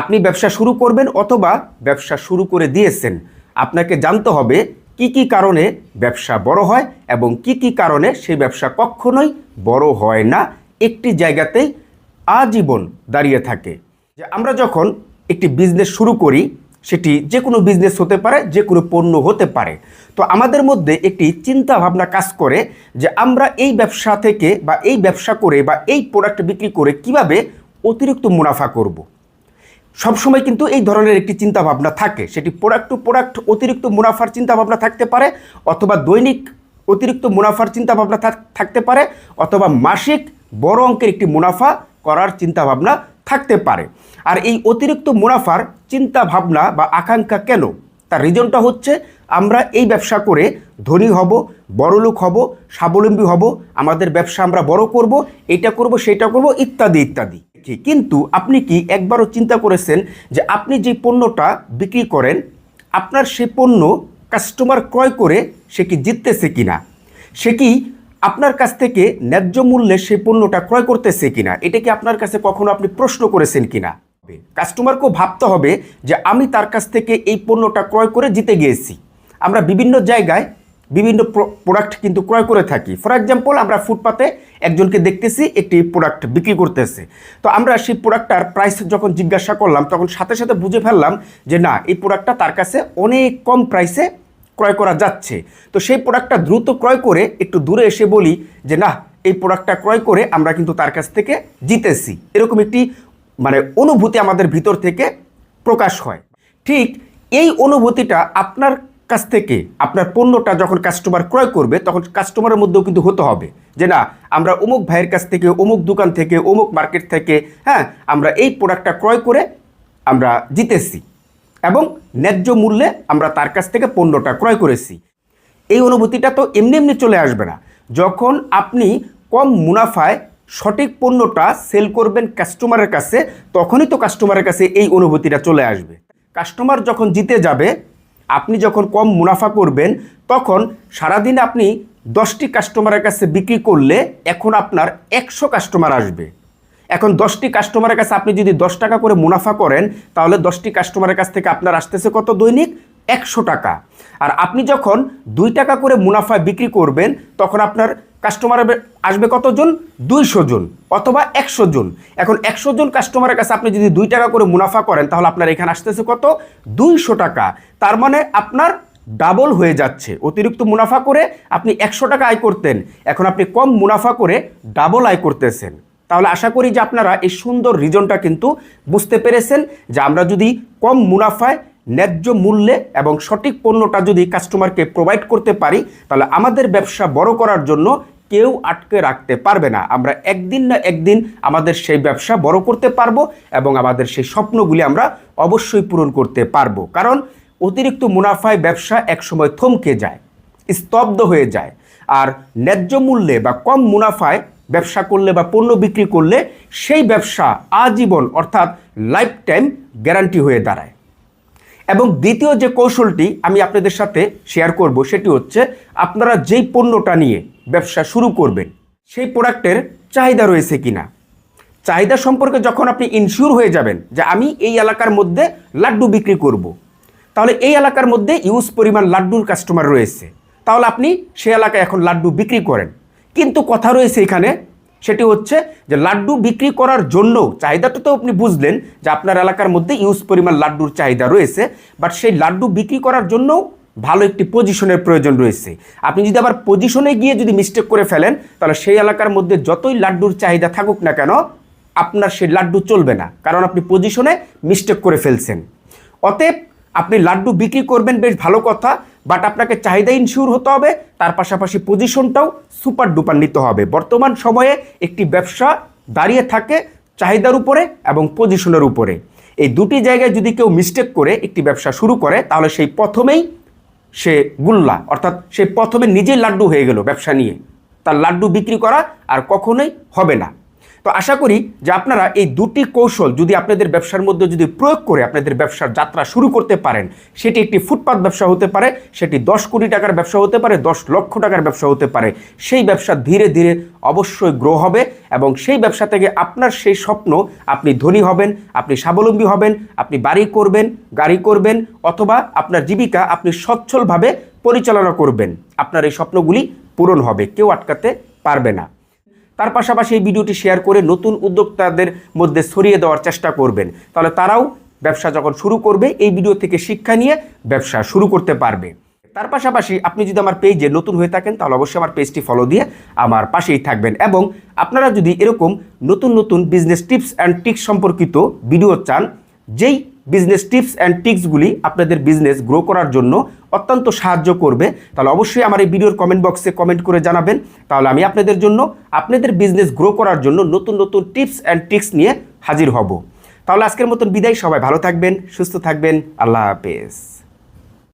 আপনি ব্যবসা শুরু করবেন অথবা ব্যবসা শুরু করে দিয়েছেন, আপনাকে জানতে হবে কি কি কারণে ব্যবসা বড় হয় এবং কি কি কারণে সেই ব্যবসা কখনোই বড় হয় না, একটি জায়গাতেই আজীবন দাঁড়িয়ে থাকে। যে আমরা যখন একটি বিজনেস শুরু করি, সেটি যে কোনো বিজনেস হতে পারে, যে কোনো পণ্য হতে পারে, তো আমাদের মধ্যে একটি চিন্তা ভাবনা কাজ করে যে আমরা এই ব্যবসা থেকে বা এই ব্যবসা করে বা এই প্রোডাক্ট বিক্রি করে কিভাবে অতিরিক্ত মুনাফা করব। সবসময় কিন্তু এই ধরনের একটি চিন্তা ভাবনা থাকে, সেটি প্রোডাক্ট টু প্রোডাক্ট অতিরিক্ত মুনাফার চিন্তা ভাবনা থাকতে পারে, অথবা দৈনিক অতিরিক্ত মুনাফার চিন্তা ভাবনা থাকতে পারে, অথবা মাসিক বড় অঙ্কের একটি মুনাফা করার চিন্তা ভাবনা থাকতে পারে। আর এই অতিরিক্ত মুনাফার চিন্তা ভাবনা বা আকাঙ্ক্ষা কেন? তার রিজনটা হচ্ছে আমরা এই ব্যবসা করে ধনী হব, বড়লোক হব, স্বাবলম্বী হব, আমাদের ব্যবসা আমরা বড় করব, এটা করব, সেটা করব, ইত্যাদি ইত্যাদি। কিন্তু আপনি কি একবারও চিন্তা করেছেন যে আপনি যে পণ্যটা বিক্রি করেন, আপনার সেই পণ্য কাস্টমার ক্রয় করে সে কি জিততেছে কিনা, সে কি আপনার কাছ থেকে ন্যায্য মূল্যে সেই পণ্যটা ক্রয় করতেছে কিনা, এটা কি আপনার কাছে কখনো আপনি প্রশ্ন করেছেন কিনা? কাস্টমারকেও ভাবতে হবে যে আমি তার কাছ থেকে এই পণ্যটা ক্রয় করে জিতে গিয়েছি। আমরা বিভিন্ন জায়গায় বিভিন্ন প্রোডাক্ট কিন্তু ক্রয় করে থাকি। ফর এক্সাম্পল, আমরা ফুটপাতে একজনকে দেখতেছি একটি প্রোডাক্ট বিক্রি করতেছে, তো আমরা সেই প্রোডাক্টটার প্রাইস যখন জিজ্ঞাসা করলাম, তখন সাথে সাথে বুঝে ফেললাম যে না, এই প্রোডাক্টটা তার কাছে অনেক কম প্রাইসে ক্রয় করা যাচ্ছে। তো সেই প্রোডাক্টটা দ্রুত ক্রয় করে একটু দূরে এসে বলি যে না, এই প্রোডাক্টটা ক্রয় করে আমরা কিন্তু তার কাছ থেকে জিতেছি। এরকম একটি অনুভূতি আমাদের ভিতর থেকে প্রকাশ হয়। ঠিক এই অনুভূতিটা আপনার কাছ থেকে আপনার পণ্যটা যখন কাস্টমার ক্রয় করবে, তখন কাস্টমারের মধ্যেও কিন্তু হতে হবে যে না, আমরা অমুক ভাইয়ের কাছ থেকে, অমুক দোকান থেকে, অমুক মার্কেট থেকে, হ্যাঁ, আমরা এই প্রোডাক্টটা ক্রয় করে আমরা জিতেছি এবং ন্যায্য মূল্যে আমরা তার কাছ থেকে পণ্যটা ক্রয় করেছি। এই অনুভূতিটা তো এমনি এমনি চলে আসবে না। যখন আপনি কম মুনাফায় সঠিক পণ্যটা সেল করবেন কাস্টমারের কাছে, তখনই তো কাস্টমারের কাছে এই অনুভূতিটা চলে আসবে। কাস্টমার যখন জিতে যাবে, আপনি যখন কম মুনাফা করবেন, তখন সারাদিন আপনি 10টি কাস্টমারের কাছে বিক্রি করলে এখন আপনার 100 কাস্টমার আসবে। এখন 10টি কাস্টমারের কাছে আপনি যদি 10 টাকা করে মুনাফা করেন, তাহলে 10টি কাস্টমারের কাছ থেকে আপনার আসতেছে কত? দৈনিক 100 টাকা। আর আপনি যখন 2 টাকা করে মুনাফা বিক্রি করবেন, তখন আপনার কাস্টমার আসবে কতজন? 200 জন অথবা 100 জন। এখন 100 জন কাস্টমারের কাছে আপনি যদি 2 টাকা করে মুনাফা করেন, তাহলে আপনার এখানে আসতেছে কত? 200 টাকা। তার মানে আপনার ডাবল হয়ে যাচ্ছে। অতিরিক্ত মুনাফা করে আপনি 100 টাকা আয় করতেন, এখন আপনি কম মুনাফা করে ডাবল আয় করতেছেন। তাহলে আশা করি যে আপনারা এই সুন্দর রিজনটা কিন্তু বুঝতে পেরেছেন যে আমরা যদি কম মুনাফায় ন্যায্য মূল্যে এবং সঠিক পণ্যটা যদি কাস্টমারকে প্রোভাইড করতে পারি, তাহলে আমাদের ব্যবসা বড় করার জন্য কেউ আটকে রাখতে পারবে না। আমরা একদিন না একদিন আমাদের সেই ব্যবসা বড় করতে পারবো এবং আমাদের সেই স্বপ্নগুলি আমরা অবশ্যই পূরণ করতে পারবো। কারণ অতিরিক্ত মুনাফায় ব্যবসা একসময় থমকে যায়, স্তব্ধ হয়ে যায়। আর ন্যায্য মূল্যে বা কম মুনাফায় ব্যবসা করলে বা পণ্য বিক্রি করলে সেই ব্যবসা আজীবন অর্থাৎ লাইফ টাইম গ্যারান্টি হয়ে দাঁড়ায়। এবং দ্বিতীয় যে কৌশলটি আমি আপনাদের সাথে শেয়ার করব, সেটি হচ্ছে আপনারা যেই পণ্যটা নিয়ে ব্যবসা শুরু করবেন, সেই প্রোডাক্টের চাহিদা রয়েছে কিনা। চাহিদা সম্পর্কে যখন আপনি ইনশিওর হয়ে যাবেন যে আমি এই এলাকার মধ্যে লাড্ডু বিক্রি করব, তাহলে এই এলাকার মধ্যে ইউজ পরিমাণ লাড্ডুর কাস্টমার রয়েছে, তাহলে আপনি সেই এলাকায় এখন লাড্ডু বিক্রি করেন। কিন্তু কথা রয়েছে এখানে, সেটি হচ্ছে যে লাড্ডু বিক্রি করার জন্য চাহিদাটা তো আপনি বুঝলেন যে আপনার এলাকার মধ্যে ইউজ পরিমাণ লাড্ডুর চাহিদা রয়েছে, বাট সেই লাড্ডু বিক্রি করার জন্য ভালো একটি পজিশনের প্রয়োজন রয়েছে। আপনি যদি আবার পজিশনে গিয়ে যদি মিস্টেক করে ফেলেন, তাহলে সেই এলাকার মধ্যে যতই লাড্ডুর চাহিদা থাকুক না কেন, আপনার সেই লাড্ডু চলবে না, কারণ আপনি পজিশনে মিস্টেক করে ফেলছেন। অতএব আপনি লাড্ডু বিক্রি করবেন, বেশ ভালো কথা, বাট আপনাকে চাহিদা ইনশিওর হতে হবে, তার পাশাপাশি পজিশনটাও সুপার ডুপার নিতে হবে। বর্তমান সময়ে একটি ব্যবসা দাঁড়িয়ে থাকে চাহিদার উপরে এবং পজিশনের উপরে। এই দুটি জায়গায় যদি কেউ মিস্টেক করে একটি ব্যবসা শুরু করে, তাহলে সেই প্রথমেই সে গুল্লা, অর্থাৎ সে প্রথমে নিজেই লাড্ডু হয়ে গেল ব্যবসা নিয়ে, তার লাড্ডু বিক্রি করা আর কখনোই হবে না। তো আশা করি যে আপনারা এই দুটি কৌশল যদি আপনাদের ব্যবসার মধ্যে যদি প্রয়োগ করে আপনাদের ব্যবসার যাত্রা শুরু করতে পারেন, সেটি একটি ফুটপাত ব্যবসা হতে পারে, সেটি 10 কোটি টাকার ব্যবসা হতে পারে, 10 লক্ষ টাকার ব্যবসা হতে পারে, সেই ব্যবসা ধীরে ধীরে অবশ্যই গ্রো হবে এবং সেই ব্যবসা থেকে আপনার সেই স্বপ্ন, আপনি ধনী হবেন, আপনি স্বাবলম্বী হবেন, আপনি বাড়ি করবেন, গাড়ি করবেন, অথবা আপনার জীবিকা আপনি সচ্ছলভাবে পরিচালনা করবেন। আপনার এই স্বপ্নগুলি পূরণ হবে, কেউ আটকাতে পারবে না। তার পাশাপাশি এই ভিডিওটি শেয়ার করে নতুন উদ্যোক্তাদের মধ্যে ছড়িয়ে দেওয়ার চেষ্টা করবেন, তাহলে তারাও ব্যবসা যখন শুরু করবে এই ভিডিও থেকে শিক্ষা নিয়ে ব্যবসা শুরু করতে পারবে। তার পাশাপাশি আপনি যদি আমার পেজে নতুন হয়ে থাকেন তাহলে অবশ্যই আমার পেজটি ফলো দিয়ে আমার পাশেই থাকবেন এবং আপনারা যদি এরকম নতুন নতুন বিজনেস টিপস অ্যান্ড ট্রিক্স সম্পর্কিত ভিডিও চান, যেই বিজনেস টিপস অ্যান্ড ট্রিক্সগুলি আপনাদের বিজনেস গ্রো করার জন্য অত্যন্ত সাহায্য করবে, তাহলে অবশ্যই আমার এই ভিডিওর কমেন্ট বক্সে কমেন্ট করে জানাবেন। তাহলে আমি আপনাদের জন্য আপনাদের বিজনেস গ্রো করার জন্য নতুন নতুন টিপস অ্যান্ড ট্রিক্স নিয়ে হাজির হব। তাহলে আজকের মতন বিদায়, সবাই ভালো থাকবেন, সুস্থ থাকবেন, আল্লাহ হাফেজ।